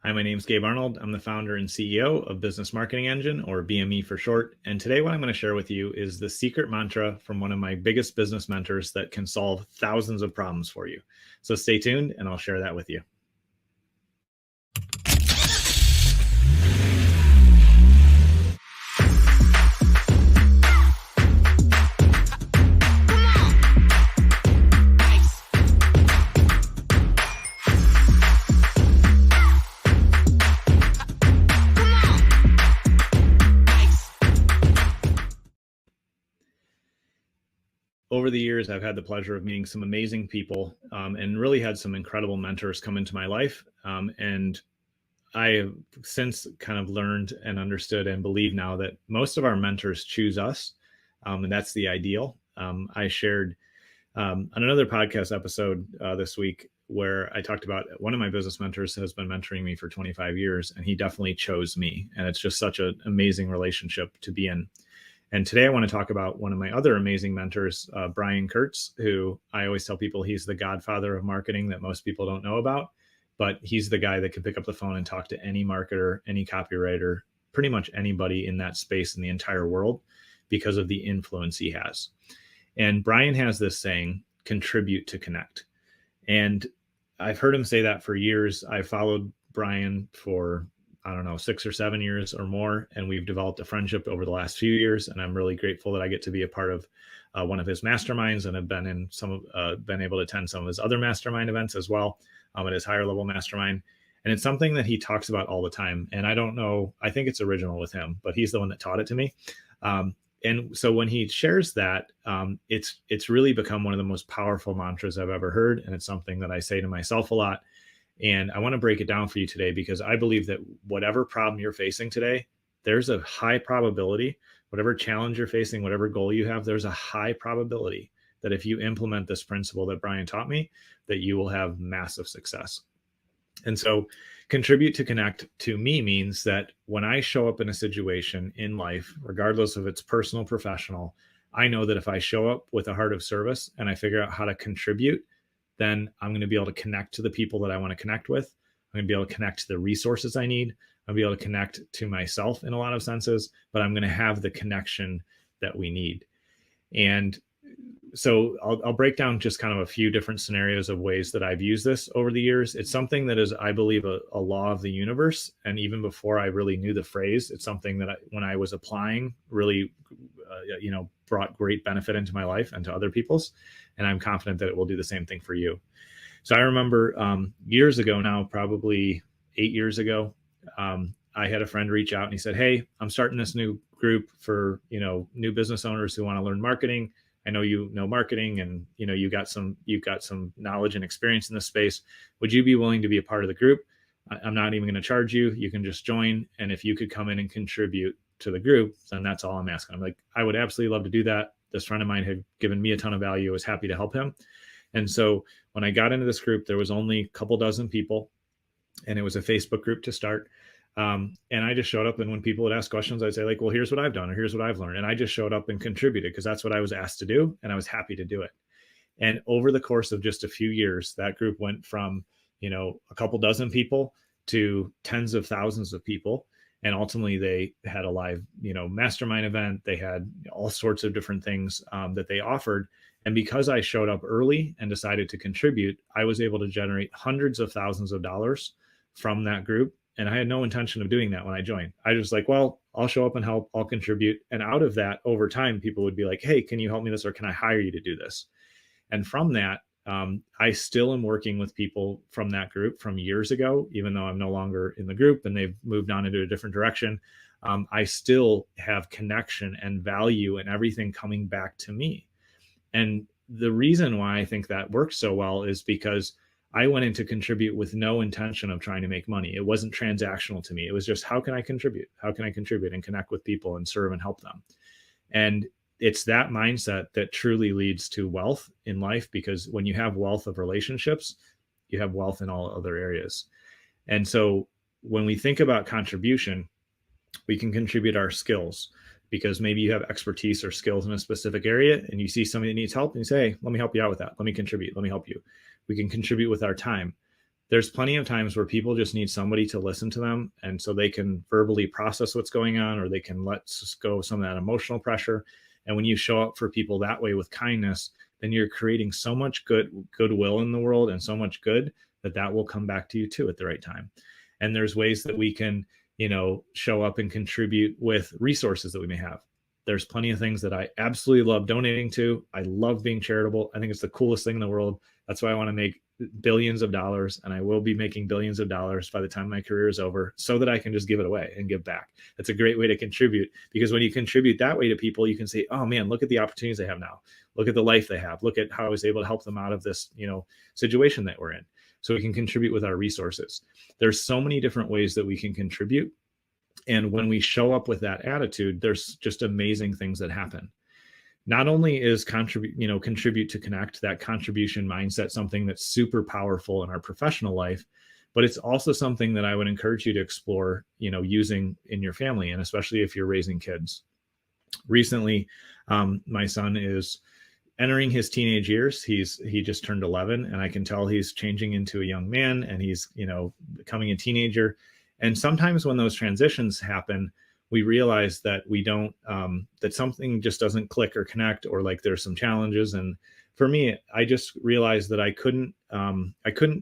Hi, my name's Gabe Arnold. I'm the founder and CEO of Business Marketing Engine, or BME for short. And today what I'm going to share with you is the secret mantra from one of my biggest business mentors that can solve thousands of problems for you. So stay tuned and I'll share that with you. Over the years, I've had the pleasure of meeting some amazing people and really had some incredible mentors come into my life. And I have since kind of learned and understood and believe now that most of our mentors choose us, and that's the ideal. I shared on another podcast episode this week where I talked about one of my business mentors has been mentoring me for 25 years, and he definitely chose me. And it's just such an amazing relationship to be in. And today I want to talk about one of my other amazing mentors, Brian Kurtz, who I always tell people he's the godfather of marketing that most people don't know about. But he's the guy that can pick up the phone and talk to any marketer, any copywriter, pretty much anybody in that space in the entire world because of the influence he has. And Brian has this saying, contribute to connect. And I've heard him say that for years. I followed Brian for 6 or 7 years or more. And we've developed a friendship over the last few years. And I'm really grateful that I get to be a part of one of his masterminds and have been able to attend some of his other mastermind events as well, at his higher level mastermind. And it's something that he talks about all the time. And I don't know, I think it's original with him, but he's the one that taught it to me. And so when he shares that, it's really become one of the most powerful mantras I've ever heard. And it's something that I say to myself a lot. And I want to break it down for you today because I believe that whatever problem you're facing today, there's a high probability, whatever challenge you're facing, whatever goal you have, there's a high probability that if you implement this principle that Brian taught me, that you will have massive success. And so contribute to connect to me means that when I show up in a situation in life, regardless of it's personal, professional, I know that if I show up with a heart of service and I figure out how to contribute, then I'm going to be able to connect to the people that I want to connect with. I'm going to be able to connect to the resources I need. I'll be able to connect to myself in a lot of senses, but I'm going to have the connection that we need. And so I'll break down just kind of a few different scenarios of ways that I've used this over the years. It's something that is, I believe, a law of the universe. And even before I really knew the phrase, it's something that when I was applying really, brought great benefit into my life and to other people's. And I'm confident that it will do the same thing for you. So I remember years ago now, probably 8 years ago, I had a friend reach out and he said, "Hey, I'm starting this new group for, new business owners who want to learn marketing. I know you know marketing and, you've got some knowledge and experience in this space. Would you be willing to be a part of the group? I'm not even going to charge you. You can just join. And if you could come in and contribute to the group, then that's all I'm asking." I'm like, I would absolutely love to do that. This friend of mine had given me a ton of value. I was happy to help him. And so when I got into this group, there was only a couple dozen people and it was a Facebook group to start. And I just showed up, and when people would ask questions, I'd say like, well, here's what I've done, or here's what I've learned. And I just showed up and contributed because that's what I was asked to do. And I was happy to do it. And over the course of just a few years, that group went from, a couple dozen people to tens of thousands of people. And ultimately they had a live, mastermind event. They had all sorts of different things that they offered. And because I showed up early and decided to contribute, I was able to generate hundreds of thousands of dollars from that group. And I had no intention of doing that when I joined. I was like, well, I'll show up and help. I'll contribute. And out of that, over time, people would be like, "Hey, can you help me this? Or can I hire you to do this?" And from that, I still am working with people from that group from years ago, even though I'm no longer in the group and they've moved on into a different direction. I still have connection and value and everything coming back to me. And the reason why I think that works so well is because I went in to contribute with no intention of trying to make money. It wasn't transactional to me. It was just, how can I contribute? How can I contribute and connect with people and serve and help them? And it's that mindset that truly leads to wealth in life, because when you have wealth of relationships, you have wealth in all other areas. And so when we think about contribution, we can contribute our skills, because maybe you have expertise or skills in a specific area and you see somebody that needs help and you say, "Hey, let me help you out with that. Let me contribute. Let me help you." We can contribute with our time. There's plenty of times where people just need somebody to listen to them, and so they can verbally process what's going on, or they can let go some of that emotional pressure. And when you show up for people that way with kindness, then you're creating so much goodwill in the world and so much good that will come back to you too at the right time. And there's ways that we can, show up and contribute with resources that we may have. There's plenty of things that I absolutely love donating to. I love being charitable. I think it's the coolest thing in the world. That's why I want to make billions of dollars, and I will be making billions of dollars by the time my career is over, so that I can just give it away and give back. That's a great way to contribute, because when you contribute that way to people, you can say, oh man, look at the opportunities they have now. Look at the life they have. Look at how I was able to help them out of this, situation that we're in. So we can contribute with our resources. There's so many different ways that we can contribute. And when we show up with that attitude, there's just amazing things that happen. Not only is contribute to connect, that contribution mindset, something that's super powerful in our professional life, but it's also something that I would encourage you to explore, using in your family, and especially if you're raising kids. Recently, my son is entering his teenage years. He just turned 11, and I can tell he's changing into a young man, and he's, becoming a teenager. And sometimes when those transitions happen, we realize that we don't, that something just doesn't click or connect, or like there's some challenges. And for me, I just realized that I couldn't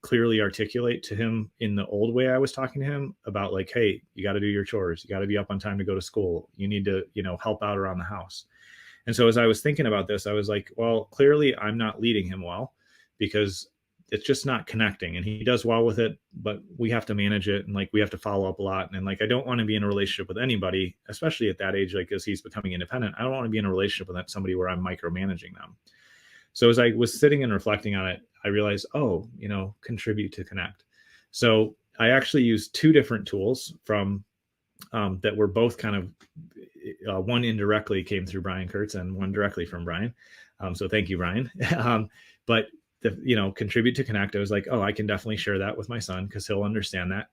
clearly articulate to him in the old way I was talking to him about, like, hey, you got to do your chores. You got to be up on time to go to school. You need to, help out around the house. And so as I was thinking about this, I was like, well, clearly I'm not leading him well, because it's just not connecting. And he does well with it, but we have to manage it, and like we have to follow up a lot. And like I don't want to be in a relationship with anybody, especially at that age, like as he's becoming independent. I don't want to be in a relationship with somebody where I'm micromanaging them. So as I was sitting and reflecting on it, I realized, contribute to connect. So I actually used two different tools from that were both kind of one indirectly came through Brian Kurtz and one directly from Brian. So thank you, Brian. But contribute to connect, I was like, I can definitely share that with my son, because he'll understand that.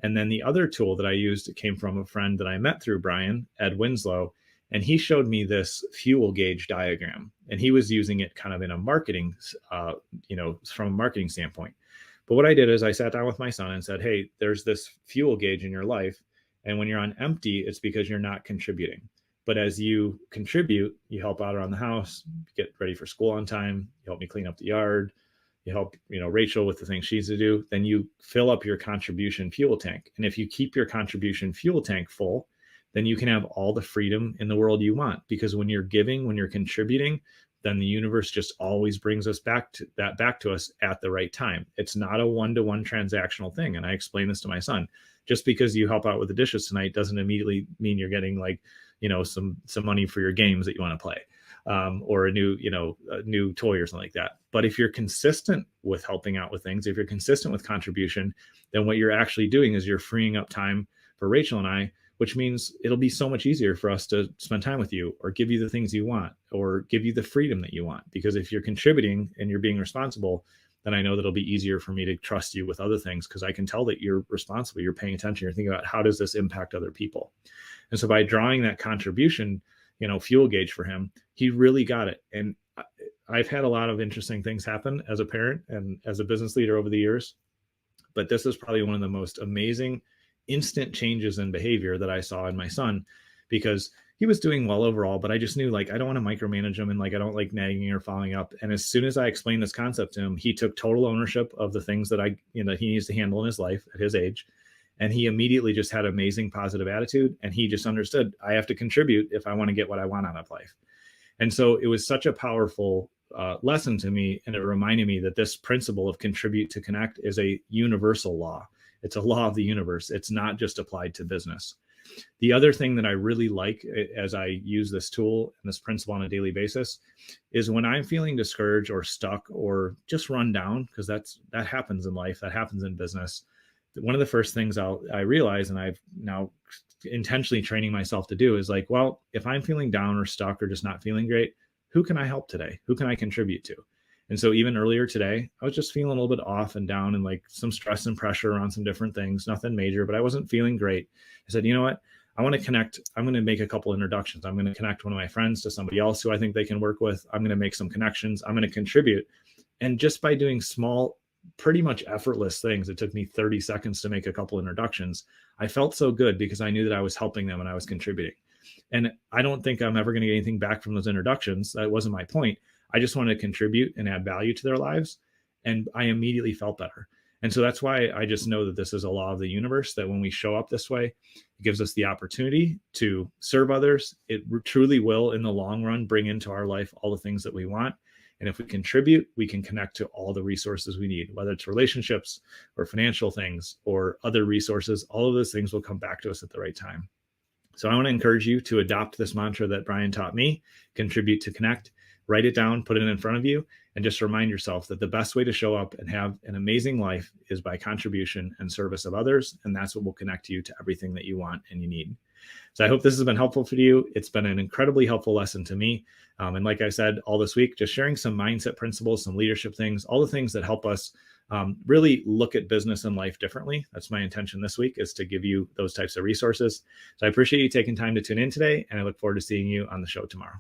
And then the other tool that I used came from a friend that I met through Brian, Ed Winslow, and he showed me this fuel gauge diagram, and he was using it kind of in a marketing, from a marketing standpoint. But what I did is I sat down with my son and said, hey, there's this fuel gauge in your life, and when you're on empty, it's because you're not contributing. But as you contribute, you help out around the house, get ready for school on time, you help me clean up the yard, you help, Rachel with the things she needs to do, then you fill up your contribution fuel tank. And if you keep your contribution fuel tank full, then you can have all the freedom in the world you want. Because when you're giving, when you're contributing, then the universe just always brings us back to us at the right time. It's not a one-to-one transactional thing. And I explain this to my son. Just because you help out with the dishes tonight doesn't immediately mean you're getting like, some money for your games that you want to play, or a new toy or something like that. But if you're consistent with helping out with things, if you're consistent with contribution, then what you're actually doing is you're freeing up time for Rachel and I, which means it'll be so much easier for us to spend time with you, or give you the things you want, or give you the freedom that you want. Because if you're contributing and you're being responsible, then I know that it'll be easier for me to trust you with other things, because I can tell that you're responsible, you're paying attention, you're thinking about how does this impact other people. And so by drawing that contribution, fuel gauge for him, he really got it. And I've had a lot of interesting things happen as a parent and as a business leader over the years, but this is probably one of the most amazing instant changes in behavior that I saw in my son, because he was doing well overall, but I just knew, like, I don't want to micromanage him, and like I don't like nagging or following up. And as soon as I explained this concept to him, he took total ownership of the things that he needs to handle in his life at his age. And he immediately just had amazing positive attitude. And he just understood, I have to contribute if I want to get what I want out of life. And so it was such a powerful lesson to me. And it reminded me that this principle of contribute to connect is a universal law. It's a law of the universe. It's not just applied to business. The other thing that I really like as I use this tool and this principle on a daily basis is when I'm feeling discouraged or stuck or just run down, because that happens in life, that happens in business. One of the first things I realize, and I've now intentionally training myself to do, is like, well, if I'm feeling down or stuck or just not feeling great, who can I help today? Who can I contribute to? And so even earlier today, I was just feeling a little bit off and down and like some stress and pressure around some different things, nothing major, but I wasn't feeling great. I said, you know what? I want to connect. I'm going to make a couple introductions. I'm going to connect one of my friends to somebody else who I think they can work with. I'm going to make some connections. I'm going to contribute. And just by doing small pretty much effortless things. It took me 30 seconds to make a couple introductions. I felt so good because I knew that I was helping them and I was contributing. And I don't think I'm ever going to get anything back from those introductions. That wasn't my point. I just wanted to contribute and add value to their lives. And I immediately felt better. And so that's why I just know that this is a law of the universe, that when we show up this way, it gives us the opportunity to serve others. It truly will, in the long run, bring into our life all the things that we want. And if we contribute, we can connect to all the resources we need, whether it's relationships or financial things or other resources. All of those things will come back to us at the right time. So I want to encourage you to adopt this mantra that Brian taught me: contribute to connect. Write it down, put it in front of you, and just remind yourself that the best way to show up and have an amazing life is by contribution and service of others. And that's what will connect you to everything that you want and you need. So I hope this has been helpful for you. It's been an incredibly helpful lesson to me. And like I said, all this week, just sharing some mindset principles, some leadership things, all the things that help us really look at business and life differently. That's my intention this week, is to give you those types of resources. So I appreciate you taking time to tune in today, and I look forward to seeing you on the show tomorrow.